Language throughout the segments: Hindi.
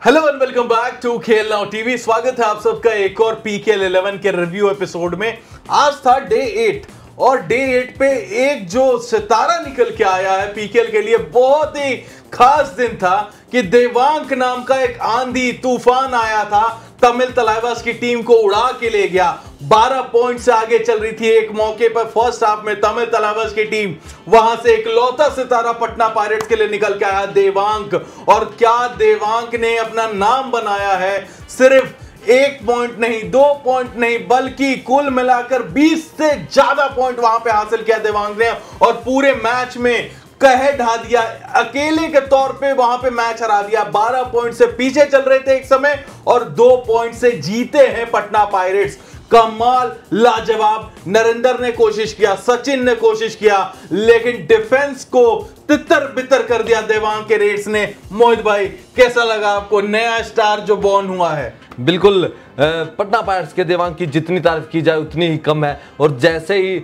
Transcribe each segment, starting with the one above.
Hello and welcome back to Khel Now TV. स्वागत है आप सबका एक और पीकेएल 11 के रिव्यू एपिसोड में। आज था डे 8 और डे 8 पे एक जो सितारा निकल के आया है पीकेएल के लिए, बहुत ही खास दिन था कि देवांक नाम का एक आंधी तूफान आया था, तमिल तलाइवास की टीम को उड़ा के ले गया। 12 पॉइंट से आगे चल रही थी एक मौके पर फर्स्ट हाफ में तमिल तलाइवास की टीम, वहां से एक लौता सितारा पटना पायरेट्स के लिए निकल के आया देवांक। और क्या देवांक ने अपना नाम बनाया है, सिर्फ 1 पॉइंट नहीं, 2 पॉइंट नहीं, बल्कि कुल मिलाकर 20 से ज्यादा पॉइंट वहां पे हासिल किया देवांक ने और पूरे मैच में कहे ढा दिया। अकेले के तौर पे वहां पे मैच हरा दिया। 12 पॉइंट से पीछे चल रहे थे एक समय और 2 पॉइंट से जीते हैं पटना पायरेट्स। कमाल, लाजवाब। नरेंद्र ने कोशिश किया, सचिन ने कोशिश किया, लेकिन डिफेंस को तितर बितर कर दिया देवांक के रेट्स ने। मोहित भाई, कैसा लगा आपको नया स्टार जो बॉर्न हुआ है? बिल्कुल, पटना पायरेट्स के देवांक की जितनी तारीफ की जाए उतनी ही कम है। और जैसे ही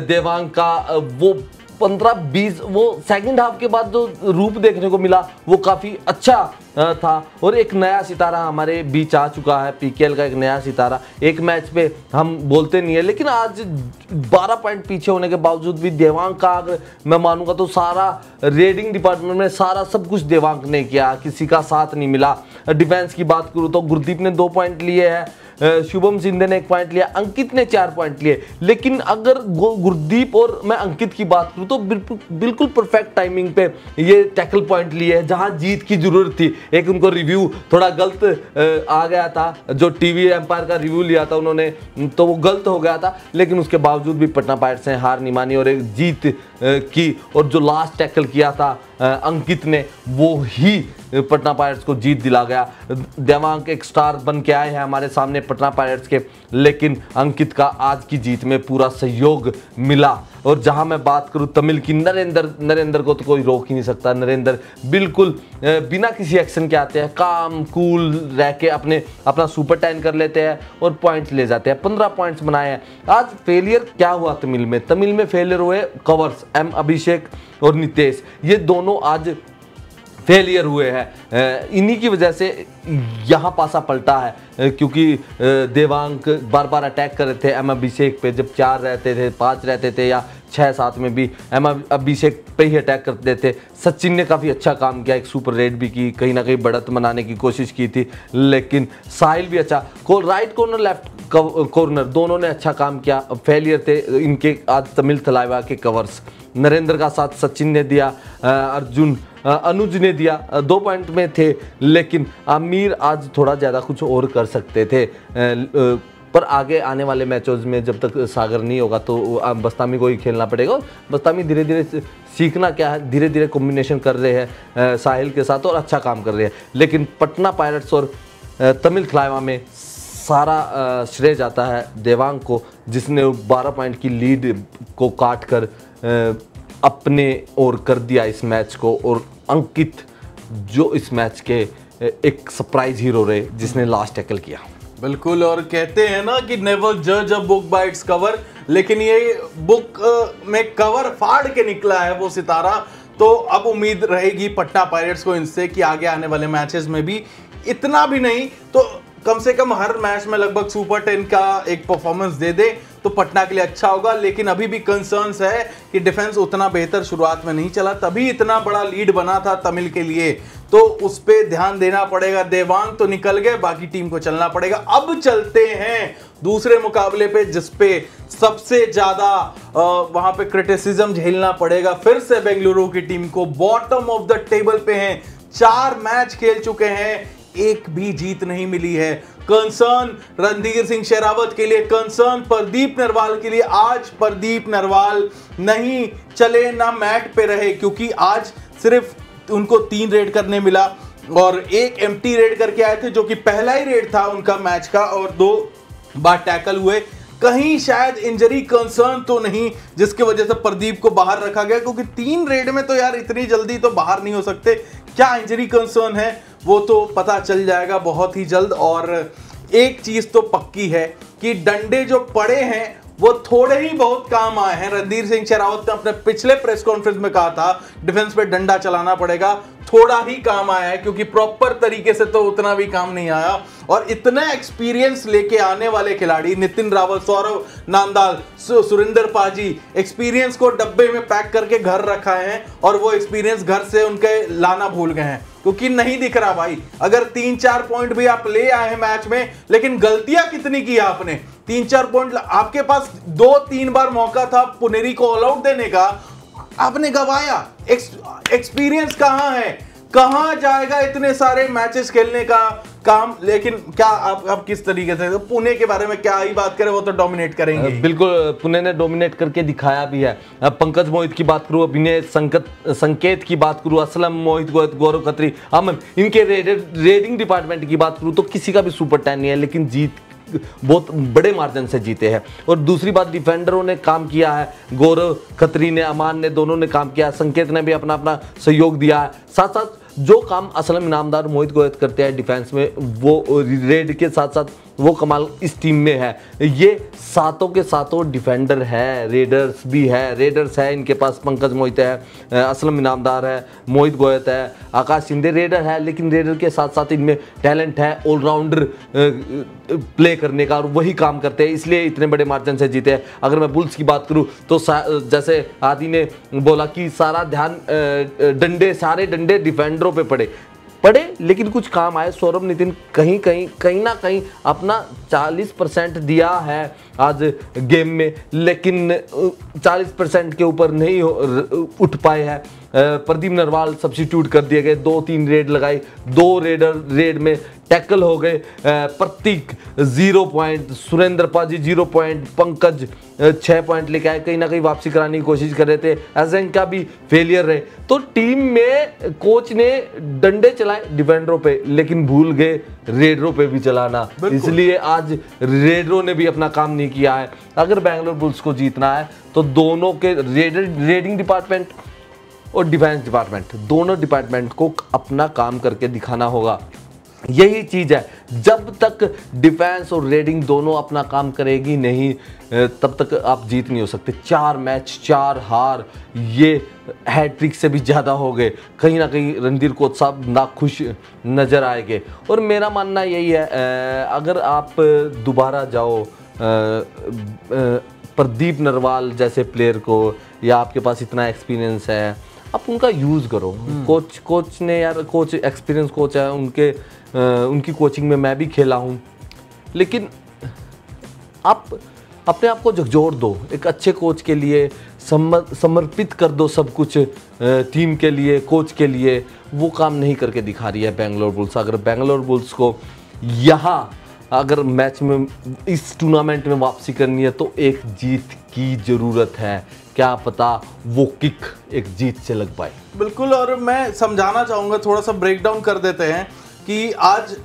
देवांक का वो 15-20 वो सेकंड हाफ के बाद जो रूप देखने को मिला वो काफ़ी अच्छा था और एक नया सितारा हमारे बीच आ चुका है। पीकेएल का एक नया सितारा। एक मैच पे हम बोलते नहीं है, लेकिन आज 12 पॉइंट पीछे होने के बावजूद भी देवांक का, अगर मैं मानूंगा तो सारा रेडिंग डिपार्टमेंट में सारा सब कुछ देवांक ने किया, किसी का साथ नहीं मिला। डिफेंस की बात करूँ तो गुरदीप ने 2 पॉइंट लिए हैं, शुभम सिंधे ने 1 पॉइंट लिया, अंकित ने 4 पॉइंट लिए। लेकिन अगर गुरदीप और मैं अंकित की बात करूं तो बिल्कुल परफेक्ट टाइमिंग पे ये टैकल पॉइंट लिए हैं जहां जीत की जरूरत थी। एक उनको रिव्यू थोड़ा गलत आ गया था, जो टीवी एम्पायर का रिव्यू लिया था उन्होंने, तो वो गलत हो गया था। लेकिन उसके बावजूद भी पटना पायरेट्स ने हार नहीं मानी और एक जीत की। और जो लास्ट टैकल किया था अंकित ने, वो ही पटना पायरेट्स को जीत दिला गया। देवांक एक स्टार बन के आए हैं हमारे सामने पटना पायरेट्स के, लेकिन अंकित का आज की जीत में पूरा सहयोग मिला। और जहां मैं बात करूं तमिल की, नरेंद्र को तो कोई रोक ही नहीं सकता। नरेंद्र बिल्कुल बिना किसी एक्शन के आते हैं, काम कूल रह के अपना सुपर 10 कर लेते हैं और पॉइंट्स ले जाते हैं। 15 पॉइंट्स बनाए हैं। आज फेलियर क्या हुआ तमिल में फेलियर हुए कवर्स, एम अभिषेक और नितेश, ये दोनों आज फेलियर हुए हैं। इन्हीं की वजह से यहाँ पासा पलटा है, क्योंकि देवांक बार बार अटैक कर रहे थे एम अभिषेक पे। जब 4 रहते थे, 5 रहते थे या 6-7 में भी एम अभिषेक पे ही अटैक करते थे। सचिन ने काफ़ी अच्छा काम किया, एक सुपर रेड भी की, कहीं ना कहीं बढ़त बनाने की कोशिश की थी। लेकिन साहिल भी अच्छा, राइट कॉर्नर लेफ्ट कॉर्नर दोनों ने अच्छा काम किया। फेलियर थे इनके आज तमिल तलाइवा के कवर्स। नरेंद्र का साथ सचिन ने दिया, अनुज ने दिया, 2 पॉइंट में थे। लेकिन आमिर आज थोड़ा ज़्यादा कुछ और कर सकते थे। पर आगे आने वाले मैचों में जब तक सागर नहीं होगा तो बस्तामी को ही खेलना पड़ेगा। बस्तामी धीरे धीरे सीखना क्या है, धीरे धीरे कॉम्बिनेशन कर रहे हैं साहिल के साथ और अच्छा काम कर रहे हैं। लेकिन पटना पायरेट्स और तमिल तलाइवा में सारा श्रेय जाता है देवांक को, जिसने 12 पॉइंट की लीड को काट कर अपने ओर कर दिया इस मैच को। और अंकित जो इस मैच के एक सरप्राइज हीरो रहे, जिसने लास्ट टैकल किया। बिल्कुल, और कहते हैं ना कि नेवर जज a book by its cover, लेकिन ये बुक में कवर फाड़ के निकला है वो सितारा। तो अब उम्मीद रहेगी पटना पायरेट्स को इनसे कि आगे आने वाले मैचेस में भी इतना भी नहीं तो कम से कम हर मैच में लगभग सुपर 10 का एक परफॉर्मेंस दे दे तो पटना के लिए अच्छा होगा। लेकिन अभी भी कंसर्न्स है कि डिफेंस उतना बेहतर शुरुआत में नहीं चला, तभी इतना बड़ा लीड बना था तमिल के लिए, तो उस पर ध्यान देना पड़ेगा। देवांक तो निकल गए, बाकी टीम को चलना पड़ेगा। अब चलते हैं दूसरे मुकाबले पे, जिसपे सबसे ज्यादा वहां पे क्रिटिसिज्म झेलना पड़ेगा फिर से बेंगलुरु की टीम को। बॉटम ऑफ द टेबल पे हैं, 4 मैच खेल चुके हैं, एक भी जीत नहीं मिली है। कंसर्न रणधीर सिंह शेरावत के लिए, कंसर्न प्रदीप नरवाल के लिए। आज प्रदीप नरवाल नहीं चले, ना मैट पे रहे, क्योंकि आज सिर्फ उनको 3 रेड करने मिला और 1 एम्प्टी रेड करके आए थे, जो कि पहला ही रेड था उनका मैच का, और 2 बार टैकल हुए। कहीं शायद इंजरी कंसर्न तो नहीं जिसकी वजह से प्रदीप को बाहर रखा गया, क्योंकि 3 रेड में तो यार इतनी जल्दी तो बाहर नहीं हो सकते। क्या इंजरी कंसर्न है वो तो पता चल जाएगा बहुत ही जल्द। और एक चीज तो पक्की है कि डंडे जो पड़े हैं वो थोड़े ही बहुत काम आए हैं। रणधीर सिंह शेरावत ने अपने पिछले प्रेस कॉन्फ्रेंस में कहा था डिफेंस पे डंडा चलाना पड़ेगा, थोड़ा ही काम आया है, क्योंकि प्रॉपर तरीके से तो उतना भी काम नहीं आया। और इतना एक्सपीरियंस लेके आने वाले खिलाड़ी नितिन रावत, सौरव नांदाल, सुरेंद्र पाजी, एक्सपीरियंस को डब्बे में पैक करके घर रखा है और वो एक्सपीरियंस घर से उनके लाना भूल गए हैं, क्योंकि नहीं दिख रहा भाई। अगर 3-4 पॉइंट भी आप ले आए हैं मैच में, लेकिन गलतियां कितनी की आपने। 3-4 पॉइंट आपके पास 2-3 बार मौका था पुनेरी को ऑल आउट देने का, आपने गवाया। एक्सपीरियंस कहां है, कहां जाएगा इतने सारे मैचेस खेलने का काम। लेकिन क्या आप किस तरीके से, तो पुणे के बारे में क्या ही बात करें, वो तो डोमिनेट करेंगे। बिल्कुल, पुणे ने डोमिनेट करके दिखाया भी है। पंकज मोहित की बात करूं, अभिनय संकेत की बात करूं, असलम, मोहित गोयत, गौरव खत्री, अमन, इनके रेडिंग डिपार्टमेंट की बात करूं तो किसी का भी सुपर 10 नहीं है, लेकिन जीत बहुत बड़े मार्जिन से जीते हैं। और दूसरी बात, डिफेंडरों ने काम किया है, गौरव खत्री ने, अमान ने, दोनों ने काम किया है, संकेत ने भी अपना अपना सहयोग दिया है। साथ साथ जो काम असलम इनामदार, मोहित गोयत करते हैं डिफेंस में, वो रेड के साथ साथ वो कमाल इस टीम में है। ये सातों के सातों डिफेंडर है, रेडर्स है इनके पास। पंकज मोहित है, असलम इनामदार है, मोहित गोयत है, आकाश शिंदे रेडर है, लेकिन रेडर के साथ साथ इनमें टैलेंट है ऑलराउंडर प्ले करने का, और वही काम करते हैं, इसलिए इतने बड़े मार्जिन से जीते हैं। अगर मैं बुल्स की बात करूं तो जैसे आदि ने बोला कि सारा ध्यान सारे डंडे डिफेंडरों पे पड़े, लेकिन कुछ काम आए। सौरभ, नितिन कहीं ना कहीं अपना 40% दिया है आज गेम में, लेकिन 40% के ऊपर नहीं उठ पाए हैं। प्रदीप नरवाल सब्स्टिट्यूट कर दिए गए, 2-3 रेड लगाई, 2 रेड में टैकल हो गए। प्रतीक 0 पॉइंट, सुरेंद्र पाजी 0 पॉइंट, पंकज 6 पॉइंट लेके आए, कहीं ना कहीं वापसी कराने की कोशिश कर रहे थे। अजंका भी फेलियर रहे। तो टीम में कोच ने डंडे चलाए डिफेंडरों पे, लेकिन भूल गए रेडरों पे भी चलाना, इसलिए आज रेडरों ने भी अपना काम नहीं किया है। अगर बैंगलोर बुल्स को जीतना है तो दोनों के रेडिंग डिपार्टमेंट और डिफेंस डिपार्टमेंट, दोनों डिपार्टमेंट को अपना काम करके दिखाना होगा। यही चीज है, जब तक डिफेंस और रेडिंग दोनों अपना काम करेगी नहीं, तब तक आप जीत नहीं हो सकते। 4 मैच 4 हार, ये हैट्रिक से भी ज़्यादा हो गए। कहीं ना कहीं रणधीर कोच साहब नाखुश नज़र आएंगे। और मेरा मानना यही है, अगर आप दोबारा जाओ प्रदीप नरवाल जैसे प्लेयर को, या आपके पास इतना एक्सपीरियंस है, आप उनका यूज़ करो। कोच ने यार, कोच एक्सपीरियंस कोच है, उनकी कोचिंग में मैं भी खेला हूँ, लेकिन आप अपने आप को झकझोर दो, एक अच्छे कोच के लिए समर्पित कर दो सब कुछ, टीम के लिए, कोच के लिए। वो काम नहीं करके दिखा रही है बैंगलोर बुल्स। अगर बैंगलोर बुल्स को यहाँ अगर मैच में, इस टूर्नामेंट में वापसी करनी है तो एक जीत की ज़रूरत है। क्या पता वो किक एक जीत से लग पाए। बिल्कुल, और मैं समझाना चाहूँगा, थोड़ा सा ब्रेक डाउन कर देते हैं कि आज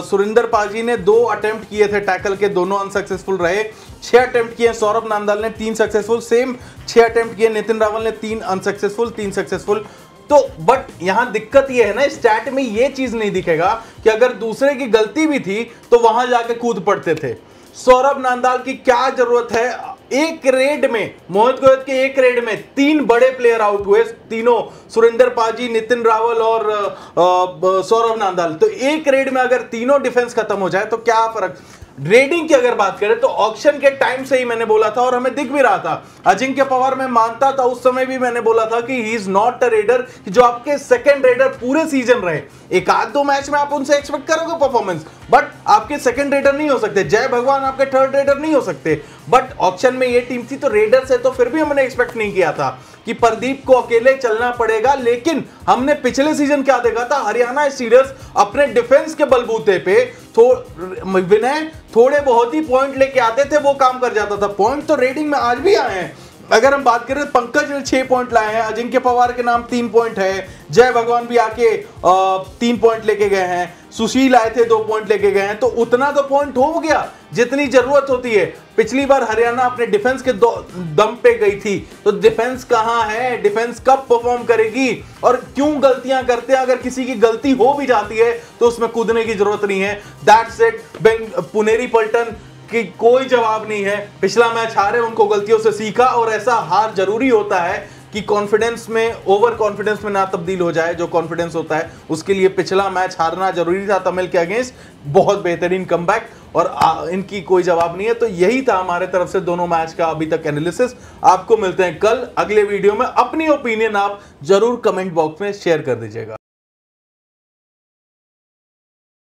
सुरेंद्र पाजी ने 2 अटेम्प्ट किए थे टैकल के, दोनों अनसक्सेसफुल रहे। 6 अटेम्प्ट किए सौरभ नांदाल ने, 3 सक्सेसफुल। सेम 6 अटेम्प्ट किए नितिन रावल ने, 3 अनसक्सेसफुल, 3 सक्सेसफुल। तो बट यहां दिक्कत ये है ना, स्टैट में ये चीज नहीं दिखेगा कि अगर दूसरे की गलती भी थी तो वहां जाके कूद पड़ते थे। सौरभ नांदाल की क्या जरूरत है, एक रेड में, मोहित गोयत के एक रेड में 3 बड़े प्लेयर आउट हुए, तीनों, सुरेंद्र पाजी, नितिन रावल और सौरभ नांदाल। तो एक रेड में अगर तीनों डिफेंस खत्म हो जाए तो क्या फर्क। रेडिंग की अगर बात करें तो ऑक्शन के टाइम से ही मैंने बोला था, और हमें दिख भी रहा था। अजिंक्य पवार मैं मानता था, उस समय भी मैंने बोला था कि he is not a raider, जो आपके सेकंड रेडर पूरे सीजन रहे। 1-2 मैच में आप उनसे एक्सपेक्ट करोगे परफॉर्मेंस, बट आपके सेकंड रेडर नहीं हो सकते। जय भगवान आपके थर्ड रेडर नहीं हो सकते। बट ऑक्शन में ये टीम थी तो रेडर से तो फिर भी हमने एक्सपेक्ट नहीं किया था कि प्रदीप को अकेले चलना पड़ेगा। लेकिन हमने पिछले सीजन क्या देखा था, हरियाणा स्टीलर्स अपने डिफेंस के बलबूते पे विनय थोड़े बहुत ही पॉइंट लेके आते थे, वो काम कर जाता था। पॉइंट तो रेटिंग में आज भी आए हैं। अगर हम बात करें, पंकज ने 6 पॉइंट लाए हैं, अजिंक्य पवार के नाम 3 पॉइंट है, जय भगवान भी आके 3 पॉइंट लेके गए हैं, सुशील आए थे 2 पॉइंट लेके गए हैं। तो उतना तो पॉइंट हो गया जितनी जरूरत होती है। पिछली बार हरियाणा अपने डिफेंस के दम पे गई थी, तो डिफेंस कहां है, डिफेंस कब परफॉर्म करेगी, और क्यों गलतियां करते हैं। अगर किसी की गलती हो भी जाती है तो उसमें कूदने की जरूरत नहीं है। That's it. पुनेरी पलटन कि कोई जवाब नहीं है। पिछला मैच हारे, उनको गलतियों से सीखा, और ऐसा हार जरूरी होता है कि कि कॉन्फिडेंस में, ओवर कॉन्फिडेंस में ना तब्दील हो जाए। जो कॉन्फिडेंस होता है उसके लिए पिछला मैच हारना जरूरी था तमिल के अगेंस्ट, बहुत बेहतरीन कमबैक, और इनकी कोई जवाब नहीं है। तो यही था हमारे तरफ से दोनों मैच का अभी तक एनालिसिस। आपको मिलते हैं कल अगले वीडियो में। अपनी ओपिनियन आप जरूर कमेंट बॉक्स में शेयर कर दीजिएगा।